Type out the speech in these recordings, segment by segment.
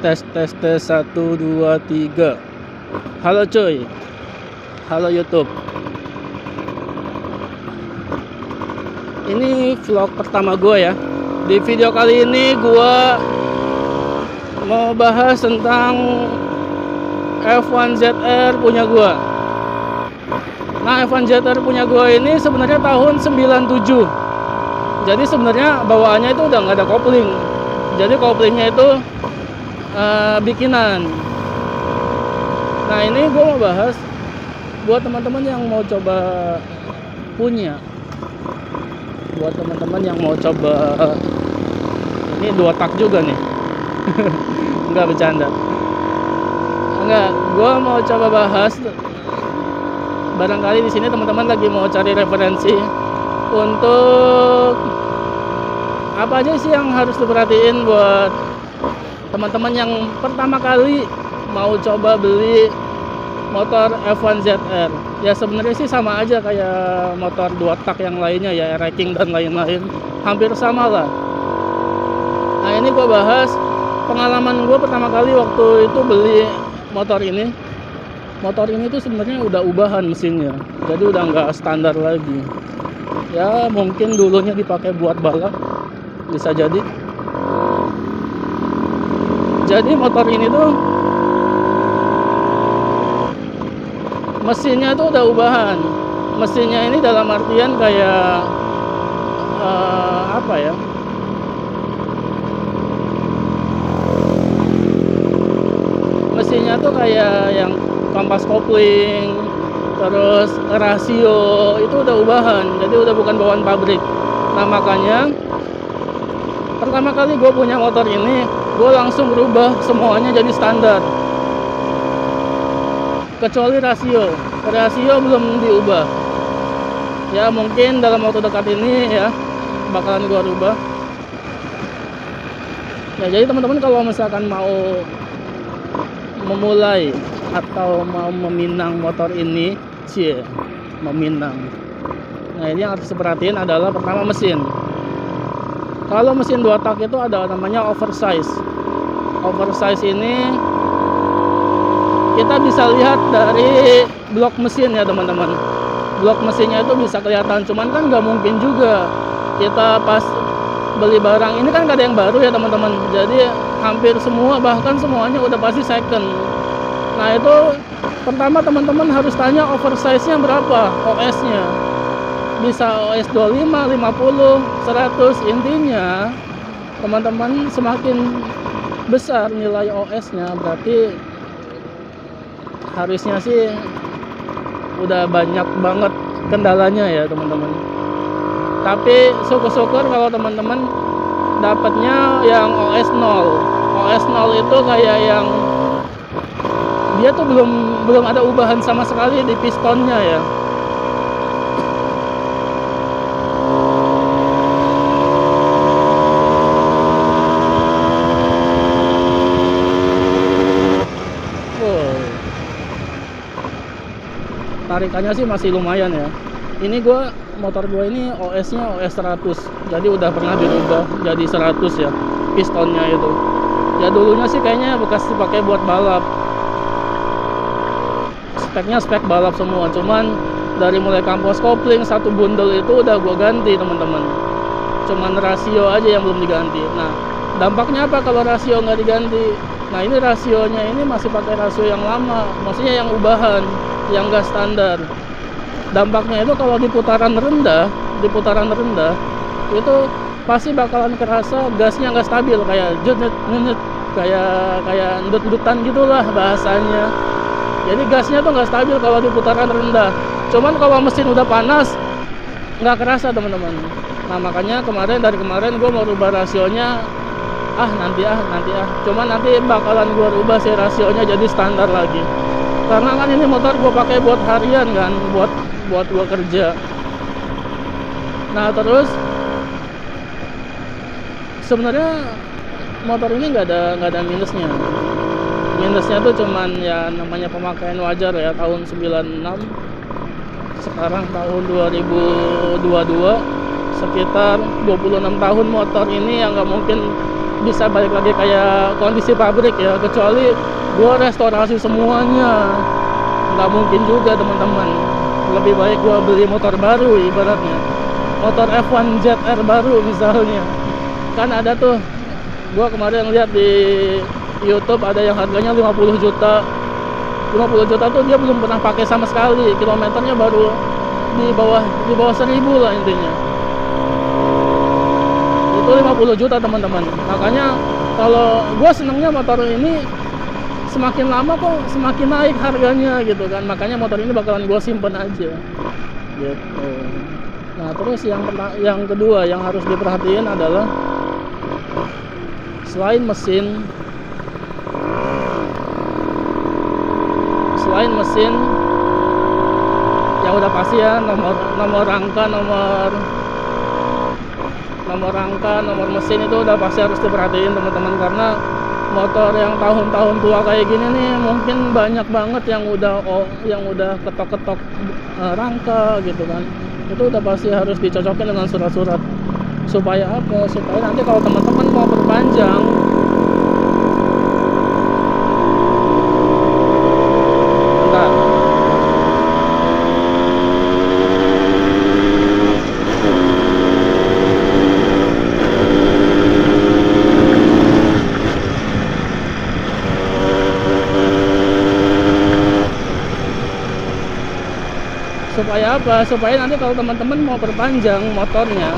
Tes 1 2 3. Halo cuy. Halo YouTube. Ini vlog pertama gue ya. Di video kali ini gue mau bahas tentang F1 ZR punya gue. Nah, F1 ZR punya gue ini sebenarnya tahun 97. Jadi sebenarnya bawaannya itu udah nggak ada kopling. Jadi koplingnya itu bikinan. Nah, ini gue mau bahas buat teman-teman yang mau coba punya. Buat teman-teman yang mau coba, ini 2 tak juga nih. Enggak, bercanda. Enggak, gue mau coba bahas. Barangkali di sini teman-teman lagi mau cari referensi untuk apa aja sih yang harus diperhatiin buat teman-teman yang pertama kali mau coba beli motor F1 ZR. Ya sebenarnya sih sama aja kayak motor 2 tak yang lainnya ya, racing dan lain-lain, hampir sama lah. Nah, ini gue bahas pengalaman gue pertama kali waktu itu beli motor ini. Motor ini tuh sebenarnya udah ubahan mesinnya, jadi udah nggak standar lagi. Ya mungkin dulunya dipakai buat balap, bisa jadi. Jadi motor ini tuh mesinnya tuh udah ubahan. Mesinnya ini dalam artian kayak apa ya? Mesinnya tuh kayak yang kampas kopling, terus rasio itu udah ubahan, jadi udah bukan bawaan pabrik. Nah, makanya pertama kali gue punya motor ini, gue langsung rubah semuanya jadi standar, kecuali rasio belum diubah. Ya mungkin dalam waktu dekat ini ya bakalan gue rubah. Ya, jadi teman-teman kalau misalkan mau memulai atau mau meminang motor ini, meminang. Nah, ini yang harus diperhatiin adalah pertama mesin. Kalau mesin 2 tak itu ada namanya oversize. Oversize ini kita bisa lihat dari blok mesin ya teman-teman. Blok mesinnya itu bisa kelihatan, cuman kan nggak mungkin juga kita pas beli barang ini kan nggak ada yang baru ya teman-teman. Jadi hampir semua, bahkan semuanya udah pasti second. Nah, itu pertama teman-teman harus tanya oversize-nya berapa, OS-nya. Bisa OS 25, 50, 100. Intinya teman-teman semakin besar nilai OS-nya berarti harusnya sih udah banyak banget kendalanya ya teman-teman. Tapi syukur-syukur kalau teman-teman dapatnya yang OS 0. OS 0 itu kayak yang dia tuh belum ada ubahan sama sekali di pistonnya ya. Tarikannya sih masih lumayan ya. Ini motor gue ini OS-nya OS 100. Jadi udah pernah dirubah jadi 100 ya pistonnya itu. Ya dulunya sih kayaknya bekas dipakai buat balap. Speknya spek balap semua, cuman dari mulai kampos kopling satu bundel itu udah gue ganti teman-teman. Cuman rasio aja yang belum diganti. Nah, dampaknya apa kalau rasio nggak diganti? Nah, ini rasionya ini masih pakai rasio yang lama, maksudnya yang ubahan, yang nggak standar. Dampaknya itu kalau di putaran rendah itu pasti bakalan kerasa gasnya nggak stabil, kayak jut-jut, kayak ndut-ndutan gitulah bahasanya. Jadi gasnya tuh nggak stabil kalau di putaran rendah. Cuman kalau mesin udah panas nggak kerasa teman-teman. Nah, makanya dari kemarin gue mau rubah rasionya. Nanti. Cuman nanti bakalan gue rubah sih rasionya jadi standar lagi. Karena kan ini motor gue pakai buat harian kan, buat gue kerja. Nah, terus sebenarnya motor ini nggak ada minusnya. Minusnya tuh cuman ya namanya pemakaian wajar ya, tahun 96, sekarang tahun 2022, sekitar 26 tahun motor ini yang nggak mungkin bisa balik lagi kayak kondisi pabrik ya, kecuali gua restorasi semuanya. Nggak mungkin juga teman-teman. Lebih baik gua beli motor baru ibaratnya, motor F1 ZR baru misalnya. Kan ada tuh, gua kemarin lihat di YouTube ada yang harganya 50 juta. 50 juta tuh dia belum pernah pakai sama sekali, kilometernya baru di bawah 1000 lah intinya. Itu 50 juta teman-teman. Makanya kalau gua senengnya motor ini semakin lama kok semakin naik harganya gitu kan. Makanya motor ini bakalan gua simpen aja gitu. Nah terus yang kedua yang harus diperhatiin adalah selain mesin yang udah pasti ya, nomor rangka, nomor mesin itu udah pasti harus diperhatiin teman-teman, karena motor yang tahun-tahun tua kayak gini nih mungkin banyak banget yang udah ketok-ketok rangka gitu kan. Itu udah pasti harus dicocokin dengan surat-surat. Supaya apa? Supaya nanti kalau teman-teman mau perpanjang, bentar. Supaya apa? Supaya nanti kalau teman-teman mau perpanjang motornya,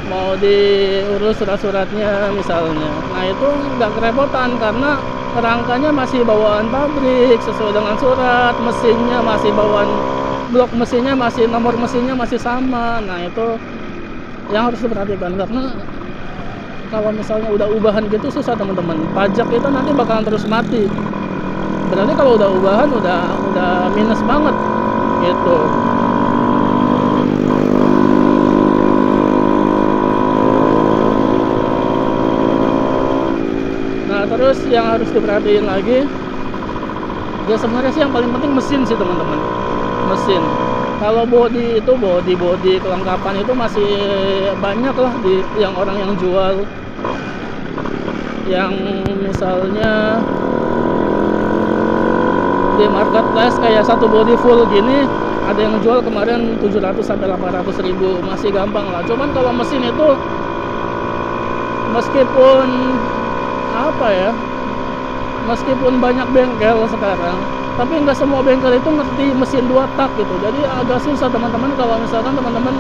mau diurus surat-suratnya misalnya, nah itu nggak kerepotan karena rangkanya masih bawaan pabrik sesuai dengan surat, mesinnya masih bawaan blok mesinnya, masih nomor mesinnya masih sama. Nah itu yang harus diperhatikan, karena kalau misalnya udah ubahan gitu susah teman-teman. Pajak itu nanti bakalan terus mati. Berarti kalau udah ubahan udah minus banget gitu. Nah terus yang harus diperhatiin lagi ya, sebenarnya sih yang paling penting mesin sih teman-teman. Mesin, kalau body kelengkapan itu masih banyak lah yang orang yang jual, yang misalnya di marketplace kayak satu body full gini ada yang jual kemarin 700 sampai 800 ribu, masih gampang lah. Cuman kalau mesin itu meskipun banyak bengkel sekarang, tapi nggak semua bengkel itu ngerti mesin 2 tak gitu. Jadi agak susah teman-teman kalau misalkan teman-teman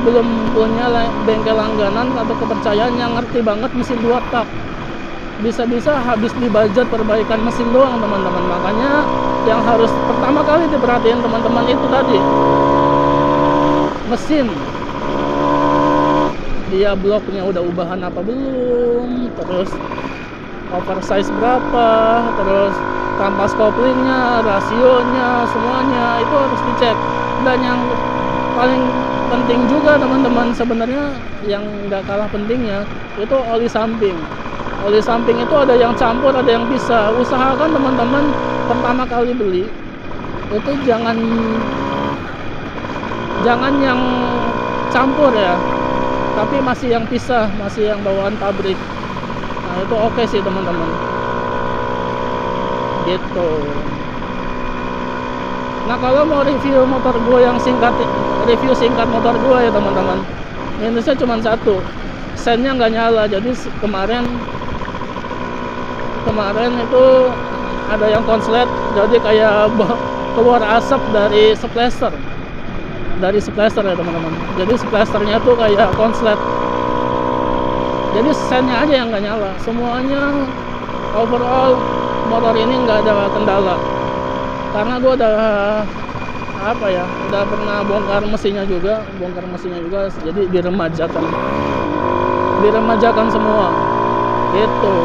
belum punya bengkel langganan atau kepercayaan yang ngerti banget mesin 2 tak. Bisa-bisa habis di budget perbaikan mesin doang teman-teman. Makanya yang harus pertama kali diperhatiin teman-teman itu tadi, mesin. Dia bloknya udah ubahan apa belum, terus oversize berapa, terus kampas koplingnya, rasionya, semuanya itu harus dicek. Dan yang paling penting juga teman-teman, sebenarnya yang nggak kalah pentingnya itu oli samping. Oli samping itu ada yang campur, ada yang bisa. Usahakan teman-teman pertama kali beli itu jangan yang campur ya, tapi masih yang pisah, masih yang bawaan pabrik. Nah itu oke sih teman-teman gitu. Nah kalau mau review motor gue yang review singkat motor gue ya teman-teman, minusnya cuma satu, sennya nggak nyala. Jadi kemarin itu ada yang konslet, jadi kayak keluar asap dari splaster ya teman-teman. Jadi splasternya tuh kayak konslet, jadi sennya aja yang nggak nyala. Semuanya overall motor ini nggak ada kendala, karena gue udah pernah bongkar mesinnya juga, jadi diremajakan semua gitu.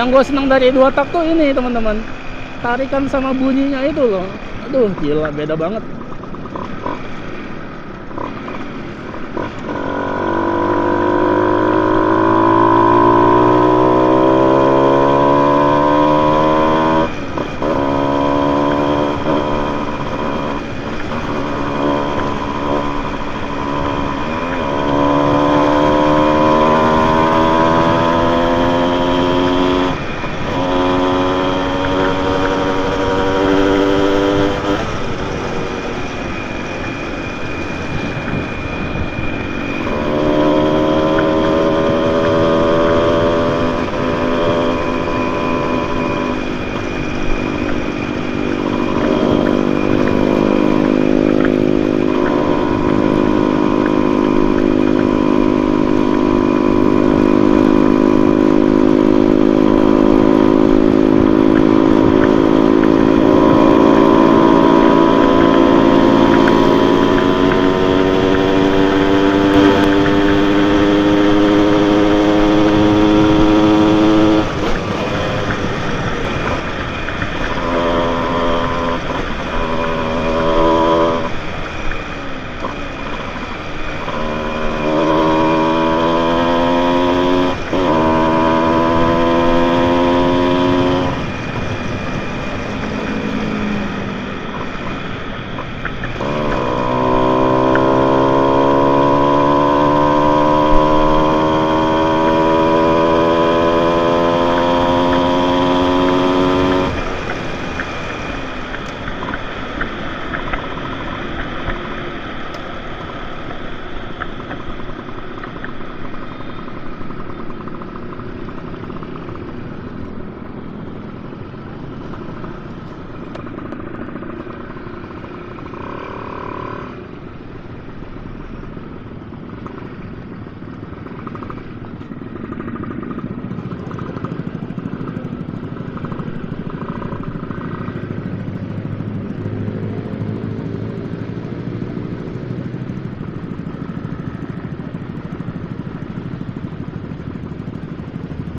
Yang gue senang dari 2 tak tuh ini teman-teman, tarikan sama bunyinya itu loh. Aduh gila, beda banget.